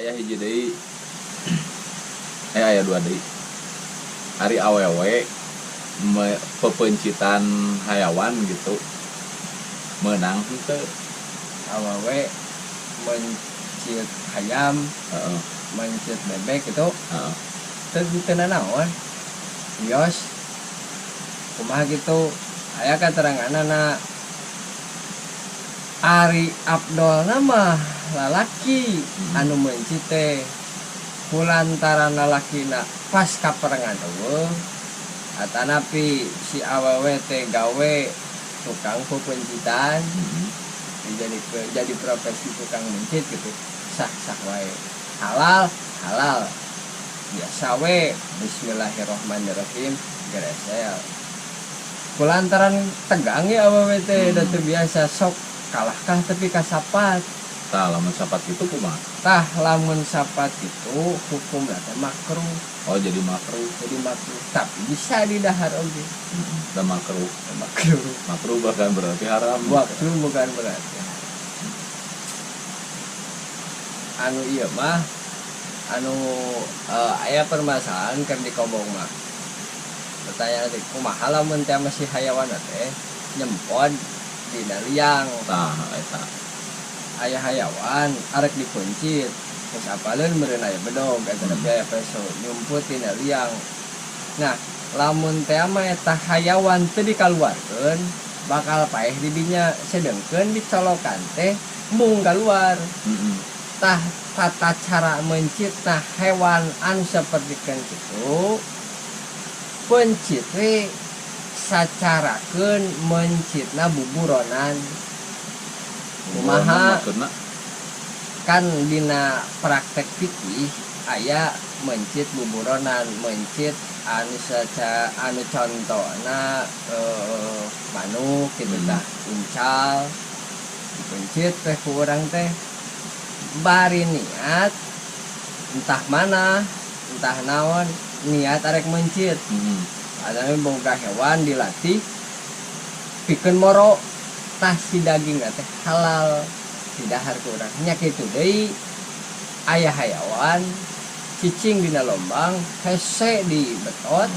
aya hiji deui aya dua deui ari awewe pepencitan hayawan gitu menang henteu awewe mencit ayam mencit bebek gitu teu naon bios kumaha gitu aya kateranganna Ari Abdol nama lalaki anu mencit teh kulantaran lalakina pas kaperengan eueuh atanapi si awewe teh gawe tukang pepencitan jadi profesi tukang mencit gitu sah wae halal biasa we bismillahirrahmanirrahim geresel kulantaran tegang ya awewe teh da teu biasa sok kalahkah tapi kasapat tah lamun sapat itu kumaha tah lamun sapat itu hukumna teh makruh jadi makruh tapi bisa didahar oge da makruh bahkan berarti haram makruh bukan berarti anu ieu mah anu aya permasalahan keur dikobong mah pertanyaan teh kumaha lamun teh masih hayawan teh nyempod dina liang tah eta aya hayawan arek dipencit geus apaleun meureun aya bedog eta aya peso nyumput dina liang nah lamun teh mah eta hayawan teu dikaluarkeun bakal paeh di dinya sedengkeun dicolokan teh mung kaluar tah tata cara mencit nah hewan anu sapertikeun kitu pencit we sacarakeun mencitna buburonan kumaha kan dina praktek fikih aya mencit buburonan mencit anu contona manuk kitu tah uncal dipencit teh ku urang teh bari niat entah mana entah naon niat arek mencit ada boga hewan dilatih pikeun moro tah si daging teh halal didahar ku urang nya kitu deui aya hayawan cicing dina lombang hese di betot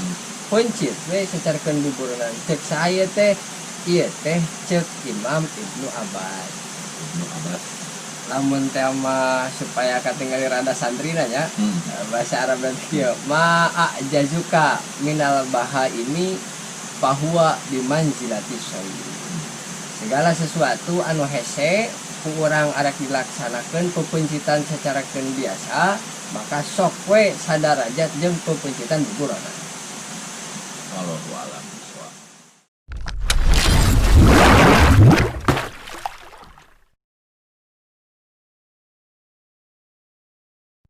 pencit we sacarkeun buburonan cek saya teh ieu teh cek Imam Ibnu Abbas lamun teh mah supaya katingali rada santrina nya bahasa Arab nanti kieu ma'ajazuka minal baha ini bahwa bimanzilati syai segala sesuatu anu hese ku urang arek dilaksanakeun pepencitan secara biasa maka sok we sadarajat jeung pepencitan buburonan wallahu a'lam.